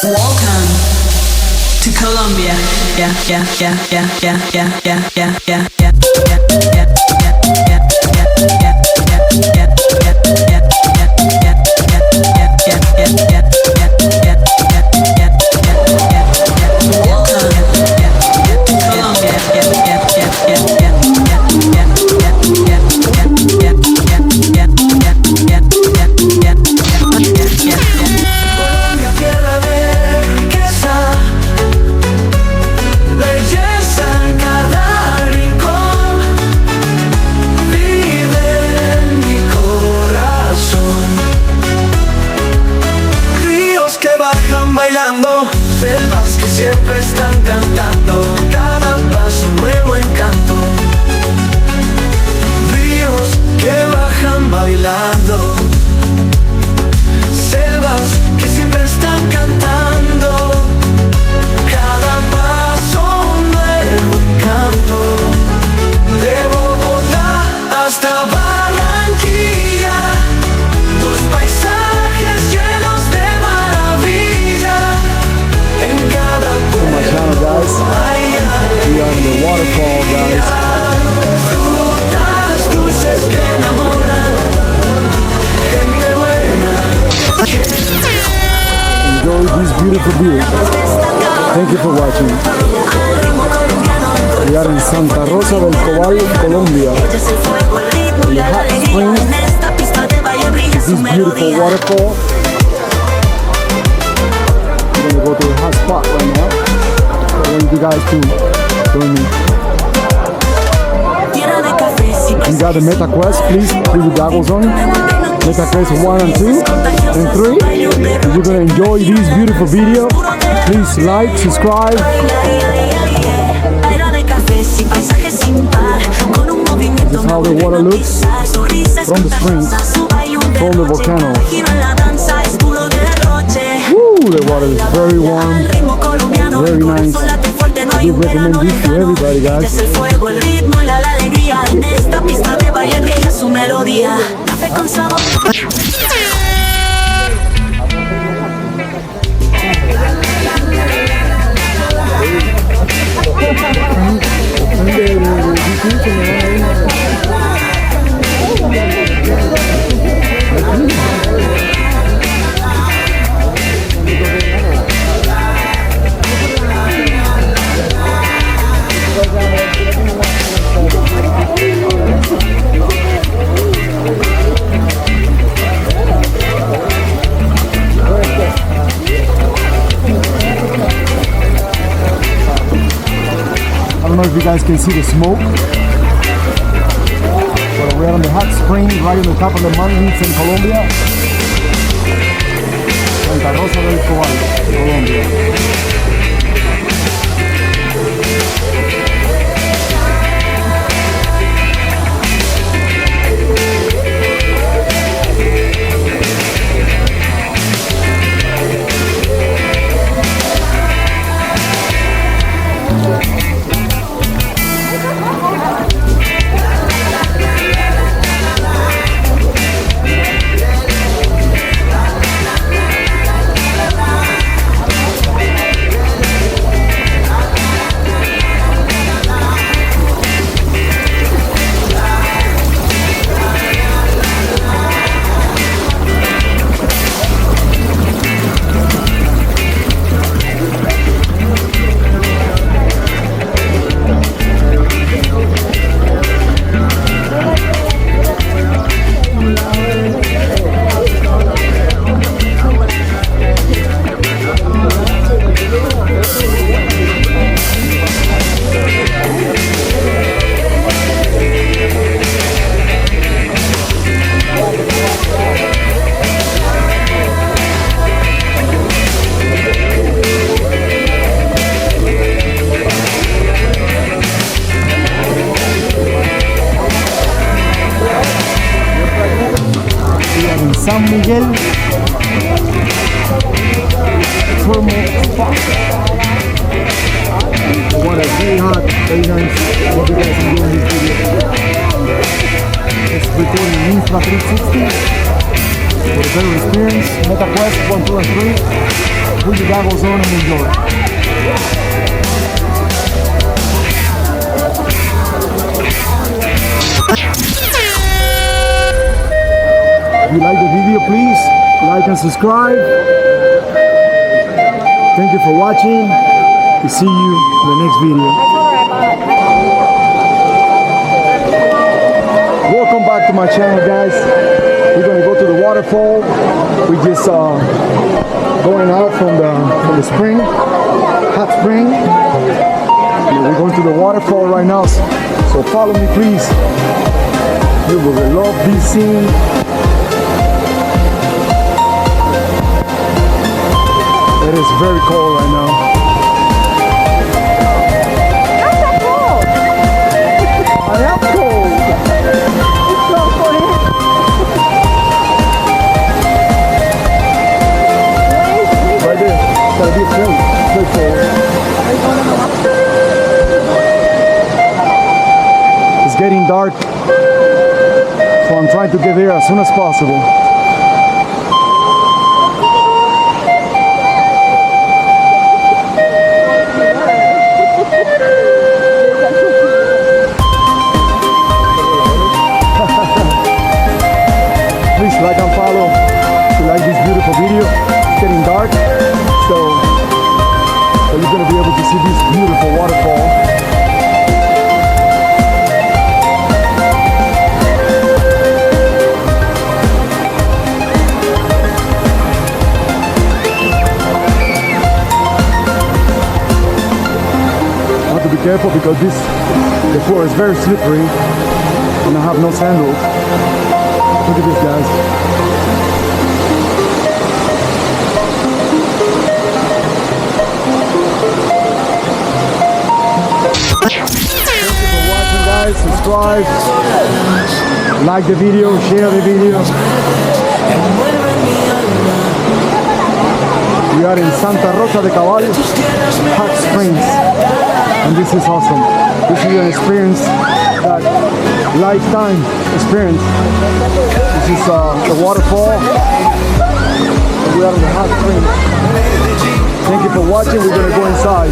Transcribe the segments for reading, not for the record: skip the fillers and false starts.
Welcome to Colombia. Yeah, yeah, yeah, yeah, yeah, yeah, yeah, yeah, yeah, yeah, yeah, yeah, yeah, selvas que siempre están cantando, cada paso un nuevo encanto, ríos que bajan bailando, selvas que siempre están cantando, cada paso un nuevo encanto, de Bogotá hasta Barranquilla, tus paisajes llenos de maravilla. To my channel, guys. We are in the waterfall, guys. Enjoy this beautiful view. Thank you for watching. We are in Santa Rosa de Cabal, Colombia. In the hot spring. This beautiful waterfall. We're gonna go to a hot spot right now. I want you guys to join me. You got the meta quest, please put your goggles on. Meta quest 1 and 2 and 3. If you're gonna enjoy this beautiful video, please like, subscribe. This is how the water looks from the springs, from the volcano. Woo, the water is very warm, very nice. I do recommend this to everybody, guys. I don't know if you guys can see the smoke, but we're on the hot spring right on the top of the mountains in Colombia. Santa Rosa del Cabal, Colombia. San Miguel thermal spot. The water is very hot, very nice. Hope you guys enjoy this video. It's recording Insta360 for a better experience. Meta quest 1, 2, and 3. put your goggles on and enjoy. If you like the video, please like and subscribe. Thank you for watching. We'll see you in the next video. Welcome back to my channel, guys. We're gonna go to the waterfall. We just going out from the spring, hot spring. And we're going to the waterfall right now. So follow me, please. You will love this scene. It is very cold right now. Not that cold. I am cold. It's so cold. Right there. It's gotta be a straight cold. It's getting dark, so I'm trying to get there as soon as possible. Please like and follow if you like this beautiful video. It's getting dark, so you're gonna be able to see this beautiful waterfall. I have to be careful because the floor is very slippery and I have no sandals. Look at this, guys. Thank you for watching, guys. Subscribe, like the video, share the video. We are in Santa Rosa de Cabal, hot springs, and this is awesome. This is an experience, that lifetime experience. This is the waterfall. We are in the hot springs. Thank you for watching. We're gonna go inside.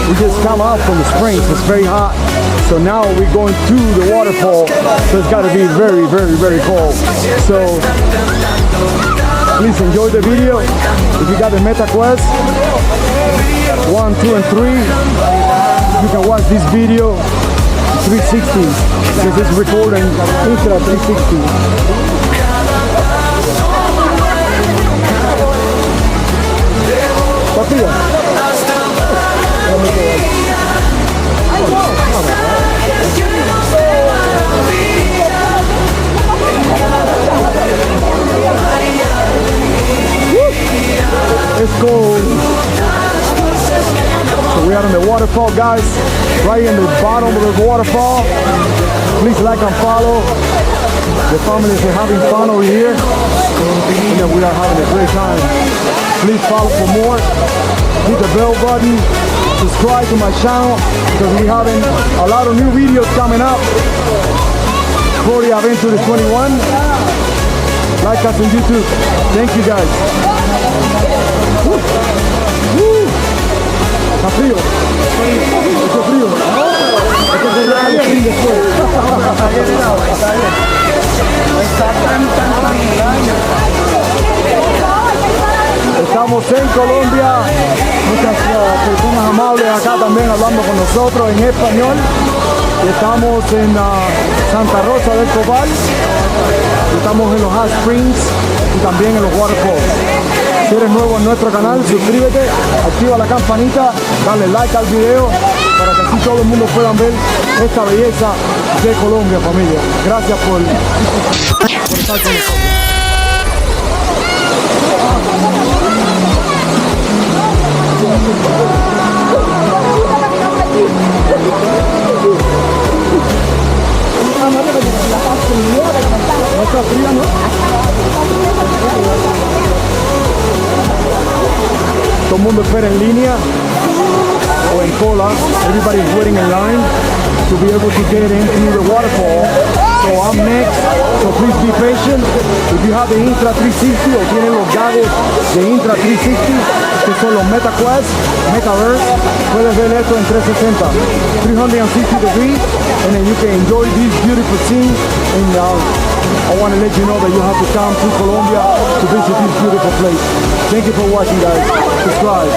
We just come out from the springs. It's very hot. So now we're going to the waterfall. So it's got to be very, very, very cold. So please enjoy the video. If you got the Meta Quest 1, 2, and 3, you can watch this video 360 because it's recording Insta360. Papilla. It's cold. So we are on the waterfall, guys. Right in the bottom of the waterfall. Please like and follow. The families are having fun over here. And we are having a great time. Please follow for more. Hit the bell button. Subscribe to my channel because we're having a lot of new videos coming up. Florida Adventure 21. Like us on YouTube. Thank you, guys. Woo. Woo. Está frío. Está frío. Está frío después. Estamos en Colombia. Muchas personas amables acá también hablando con nosotros en español. Estamos en Santa Rosa de Cabal. Estamos en los hot springs y también en los waterfalls. Si eres nuevo en nuestro canal, suscríbete, activa la campanita, dale like al video para que así todo el mundo pueda ver esta belleza de Colombia, familia. Gracias por estar con nosotros. Ah, no, está fría, ¿no? Todo el mundo espera en línea o en cola. Everybody is waiting in line to be able to get into the waterfall. So I'm next, so please be patient. If you have the Insta360 o tienen los goggles de Insta360, que son los MetaQuest, Metaverse, puedes ver esto en 360, 360 degrees, and then you can enjoy this beautiful scene. And I want to let you know that you have to come to Colombia to visit this beautiful place. Thank you for watching, guys. Subscribe.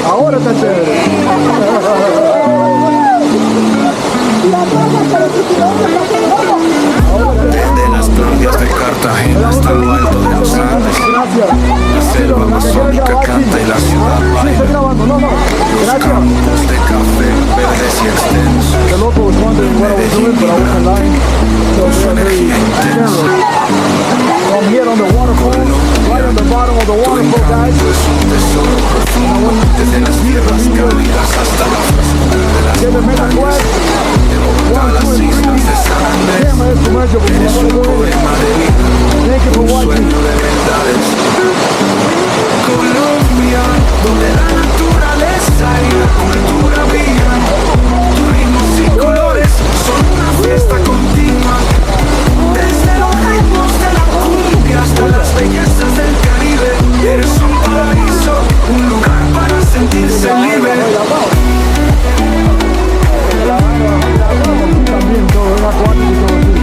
Ahora está chévere. Desde las playas de Cartagena hasta lo alto de los Andes, la selva amazónica canta y la ciudad baila. Campos de café, verdes y extensos, The local was wondering what I was doing, but I was in line. So su energía intensa. I'm here on the waterfall, right on the bottom of the Tu waterfall, guys. encanto es un tesoro profundo, desde las tierras cálidas hasta la frescura de las Get the montañas. MetaQuest. De Bogotá a las islas de San Andrés, Camera is commercial, but eres un poema de vida, thank you for un watching. sueño de verdades. Colombia, donde la naturaleza y la cultura brillan, tus ritmos y colores son una fiesta continua. Desde los ritmos de la cumbia hasta las bellezas del Caribe, eres un paraíso, un lugar para sentirse libre. También todo es acuático y todo así.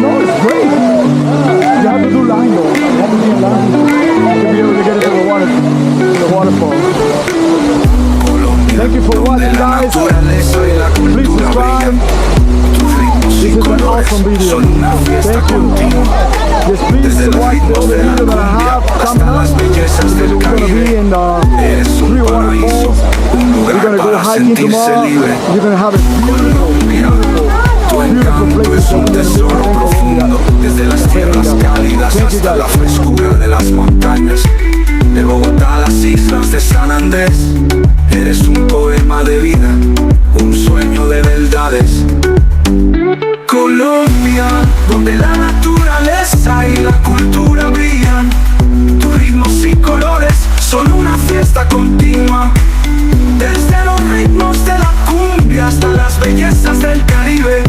No, it's great. You have to do line though. You have to be in line to be able to get into the waterfall. Thank you for watching, guys. Please subscribe. This is an awesome video. Thank you. Just please watch the other video that I have coming up. Because we're going to be in 3 waterfalls. We're going to go hiking tomorrow. You're going to have a beautiful Tu es un tesoro profundo, desde las tierras cálidas hasta la frescura de las montañas. De Bogotá a las islas de San Andrés, eres un poema de vida, un sueño de verdades. Colombia, donde la naturaleza y la cultura brillan, tus ritmos y colores son una fiesta continua. Desde los ritmos de la cumbia hasta las bellezas del Caribe,